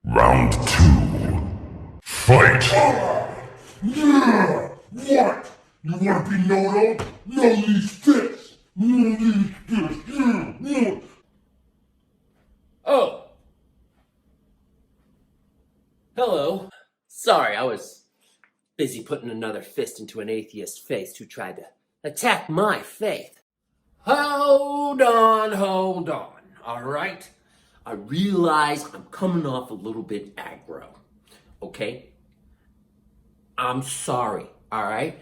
Round two. Fight! Yeah! What? You wanna be no-no? No needs this! No needs this! Yeah! Oh. Hello. Sorry, I was busy putting another fist into an atheist face who tried to attack my faith. Hold on, all right? I realize I'm coming off a little bit aggro, okay? I'm sorry, all right?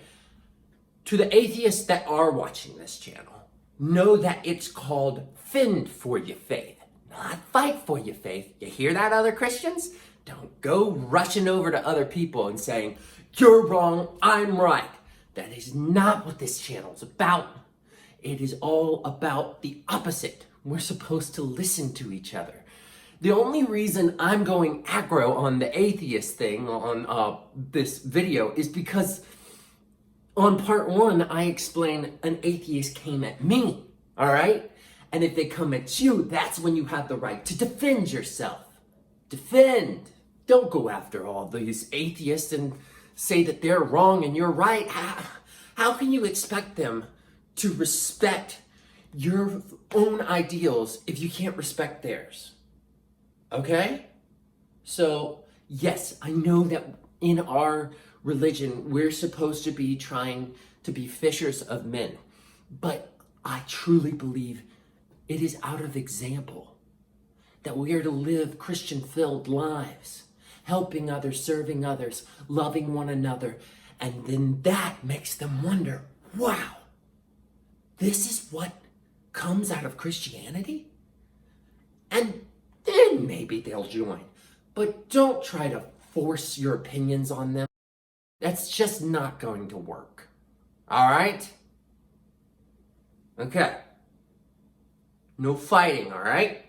To the atheists that are watching this channel, know that it's called Fend4YaFaith, not Fight for Your Faith. You hear that, other Christians? Don't go rushing over to other people and saying, you're wrong, I'm right. That is not what this channel's about. It is all about the opposite. We're supposed to listen to each other. The only reason I'm going aggro on the atheist thing on this video is because on part one, I explain an atheist came at me, all right? And if they come at you, that's when you have the right to defend yourself. Defend. Don't go after all these atheists and say that they're wrong and you're right. How can you expect them to respect your own ideals if you can't respect theirs? Okay? So, yes, I know that in our religion, we're supposed to be trying to be fishers of men. But I truly believe it is out of example that we are to live Christian-filled lives, helping others, serving others, loving one another. And then that makes them wonder, wow, this is what comes out of Christianity? And then maybe they'll join. But don't try to force your opinions on them. That's just not going to work. All right? Okay. No fighting, all right?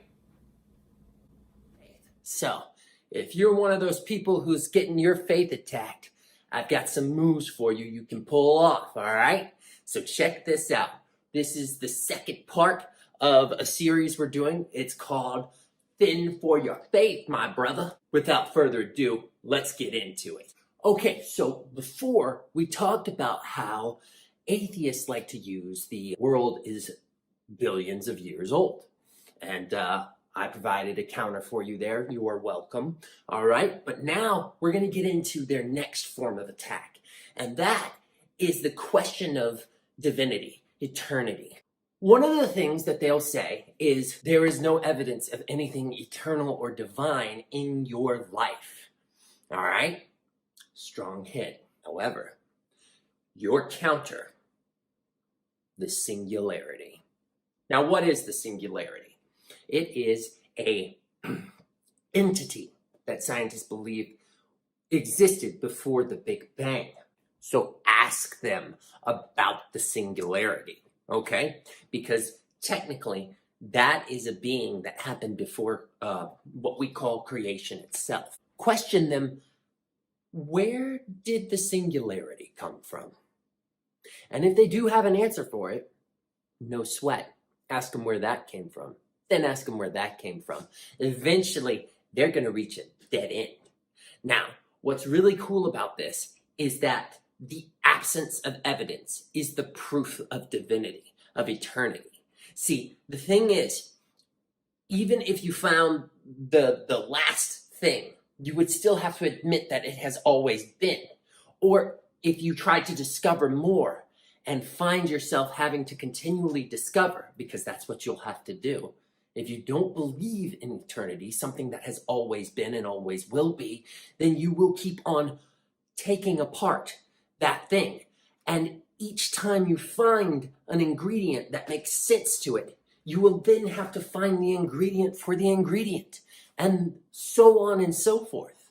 So, if you're one of those people who's getting your faith attacked, I've got some moves for you you can pull off, all right? So check this out. This is the second part of a series we're doing. It's called Fend4YaFaith, my brother. Without further ado, let's get into it. Okay, so before we talked about how atheists like to use the world is billions of years old. And I provided a counter for you there. You are welcome. All right, but now we're going to get into their next form of attack. And that is the question of divinity, eternity. One of the things that they'll say is there is no evidence of anything eternal or divine in your life. All right? Strong hit. However, your counter, the singularity. Now, what is the singularity? It is a entity that scientists believe existed before the Big Bang. So ask them about the singularity, okay? Because technically, that is a being that happened before what we call creation itself. Question them, where did the singularity come from? And if they do have an answer for it, no sweat. Ask them where that came from. Then ask them where that came from. Eventually, they're going to reach a dead end. Now, what's really cool about this is that the absence of evidence is the proof of divinity, of eternity. See, the thing is, even if you found the last thing, you would still have to admit that it has always been. Or if you tried to discover more and find yourself having to continually discover, because that's what you'll have to do. If you don't believe in eternity, something that has always been and always will be, then you will keep on taking apart that thing. And each time you find an ingredient that makes sense to it, you will then have to find the ingredient for the ingredient, and so on and so forth.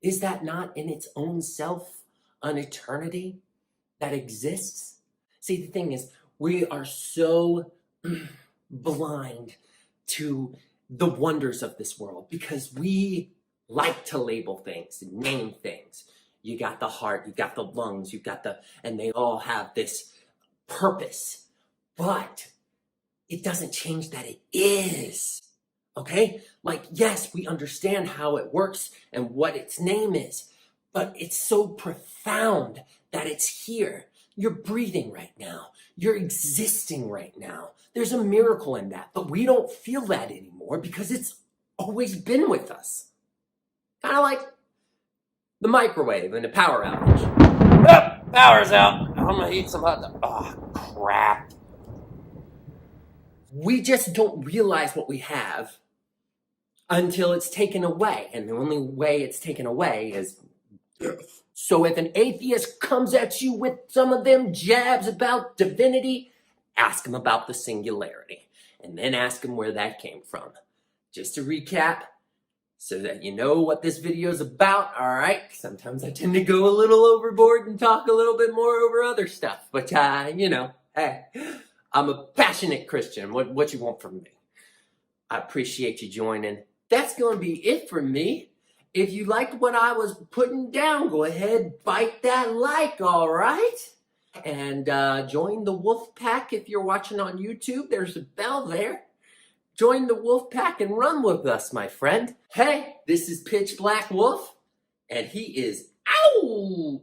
Is that not in its own self an eternity that exists? See, the thing is, we are so blind to the wonders of this world because we like to label things and name things. You got the heart, you got the lungs, you got and they all have this purpose. But it doesn't change that it is okay? Like, yes, we understand how it works and what its name is, but it's so profound that it's here. You're breathing right now. You're existing right now. There's a miracle in that, but we don't feel that anymore because it's always been with us. Kind of like the microwave and the power outage. Oh, power's out. I'm gonna eat some hot dog. Oh, crap. We just don't realize what we have until it's taken away. And the only way it's taken away is death. So if an atheist comes at you with some of them jabs about divinity, ask him about the singularity. And then ask him where that came from. Just to recap, so that you know what this video is about, all right? Sometimes I tend to go a little overboard and talk a little bit more over other stuff. But, you know, hey, I'm a passionate Christian. What you want from me? I appreciate you joining. That's going to be it for me. If you liked what I was putting down, go ahead, bite that like, all right? And join the wolf pack if you're watching on YouTube. There's a bell there. Join the wolf pack and run with us, my friend. Hey, this is Pitch Black Wolf, and he is out.